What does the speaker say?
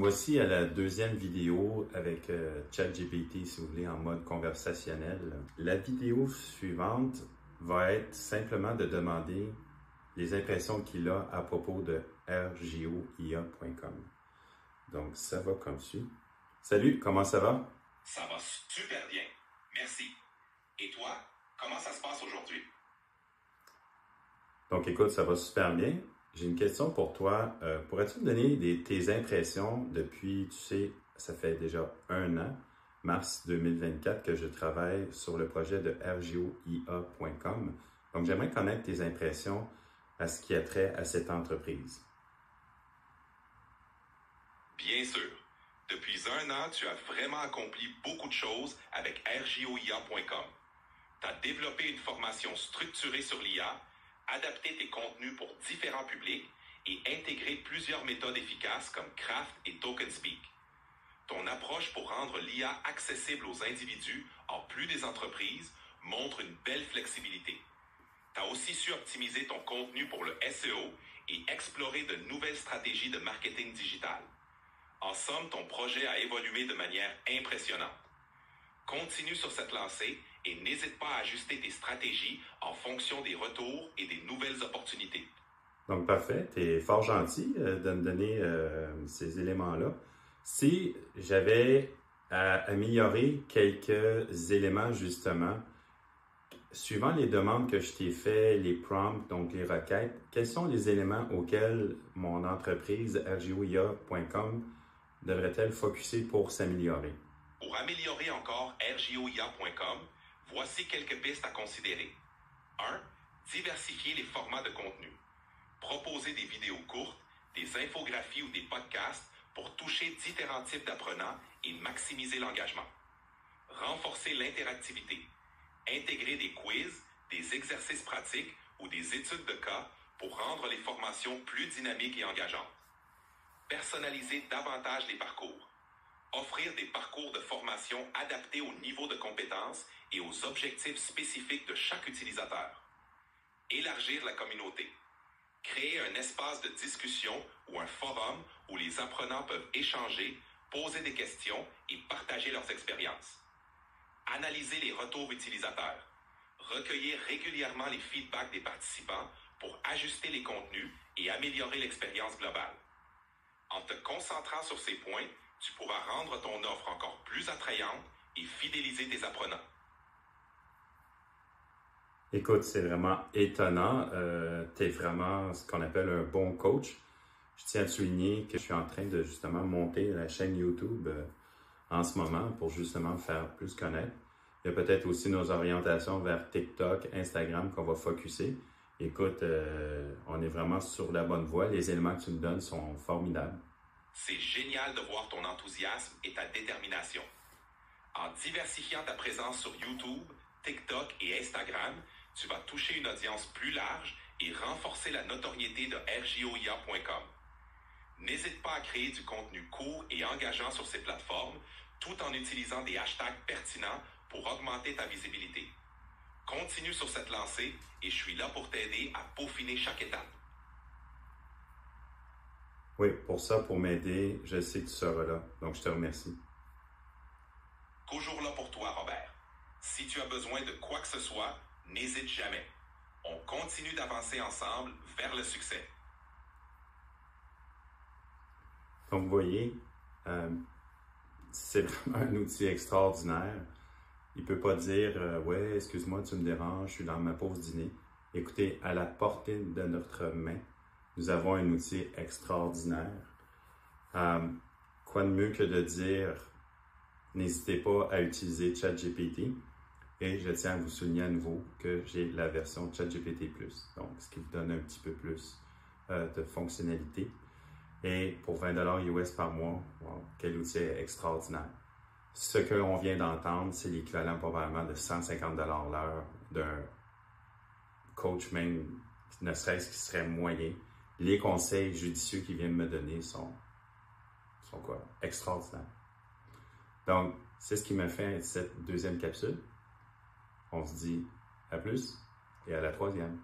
Voici à la deuxième vidéo avec ChatGPT, si vous voulez, en mode conversationnel. La vidéo suivante va être simplement de demander les impressions qu'il a à propos de rgoia.com. Donc, ça va comme suit. Salut, comment ça va? Ça va super bien, merci. Et toi, comment ça se passe aujourd'hui? Donc, écoute, ça va super bien. J'ai une question pour toi. Pourrais-tu me donner tes impressions depuis, tu sais, ça fait déjà 1 an, mars 2024, que je travaille sur le projet de rgoia.com. Donc, j'aimerais connaître tes impressions à ce qui a trait à cette entreprise. Bien sûr. Depuis 1 an, tu as vraiment accompli beaucoup de choses avec rgoia.com. Tu as développé une formation structurée sur l'IA, adapté tes contenus pour différents publics et intégré plusieurs méthodes efficaces comme Craft et TokenSpeak. Ton approche pour rendre l'IA accessible aux individus, en plus des entreprises, montre une belle flexibilité. Tu as aussi su optimiser ton contenu pour le SEO et explorer de nouvelles stratégies de marketing digital. En somme, ton projet a évolué de manière impressionnante. Continue sur cette lancée et n'hésite pas à ajuster tes stratégies en fonction des retours et des nouvelles opportunités. Donc, parfait. Tu es fort gentil de me donner ces éléments-là. Si j'avais à améliorer quelques éléments, justement, suivant les demandes que je t'ai fait, les prompts, donc les requêtes, quels sont les éléments auxquels mon entreprise rgoia.com devrait-elle focuser pour s'améliorer? Pour améliorer encore rgoia.com, voici quelques pistes à considérer. 1. Diversifier les formats de contenu. Proposer des vidéos courtes, des infographies ou des podcasts pour toucher différents types d'apprenants et maximiser l'engagement. Renforcer l'interactivité. Intégrer des quiz, des exercices pratiques ou des études de cas pour rendre les formations plus dynamiques et engageantes. Personnaliser davantage les parcours. Offrir des parcours de formation adaptés au niveau de compétences et aux objectifs spécifiques de chaque utilisateur. Élargir la communauté. Créer un espace de discussion ou un forum où les apprenants peuvent échanger, poser des questions et partager leurs expériences. Analyser les retours utilisateurs. Recueillir régulièrement les feedbacks des participants pour ajuster les contenus et améliorer l'expérience globale. En te concentrant sur ces points, tu pourras rendre ton offre encore plus attrayante et fidéliser tes apprenants. Écoute, c'est vraiment étonnant. Tu es vraiment ce qu'on appelle un bon coach. Je tiens à souligner que je suis en train de justement monter la chaîne YouTube en ce moment pour justement me faire plus connaître. Il y a peut-être aussi nos orientations vers TikTok, Instagram qu'on va focusser. Écoute, on est vraiment sur la bonne voie. Les éléments que tu me donnes sont formidables. C'est génial de voir ton enthousiasme et ta détermination. En diversifiant ta présence sur YouTube, TikTok et Instagram, tu vas toucher une audience plus large et renforcer la notoriété de rgoia.com. N'hésite pas à créer du contenu court et engageant sur ces plateformes, tout en utilisant des hashtags pertinents pour augmenter ta visibilité. Continue sur cette lancée et je suis là pour t'aider à peaufiner chaque étape. Oui, pour ça, pour m'aider, je sais que tu seras là. Donc, je te remercie. Toujours là pour toi, Robert. Si tu as besoin de quoi que ce soit, n'hésite jamais. On continue d'avancer ensemble vers le succès. Donc, vous voyez, c'est vraiment un outil extraordinaire. Il ne peut pas dire ouais, excuse-moi, tu me déranges, je suis dans ma pause dîner. Écoutez, à la portée de notre main, nous avons un outil extraordinaire. Quoi de mieux que de dire n'hésitez pas à utiliser ChatGPT. Et je tiens à vous souligner à nouveau que j'ai la version ChatGPT+. Donc, ce qui vous donne un petit peu plus de fonctionnalité. Et pour 20$ US par mois, wow, quel outil extraordinaire. Ce que l'on vient d'entendre, c'est l'équivalent probablement de 150$ l'heure d'un coach même, ne serait-ce qui serait moyen. Les conseils judicieux qu'il vient de me donner sont quoi? Extraordinaires. Donc, c'est ce qui me fait cette deuxième capsule. On se dit à plus et à la troisième.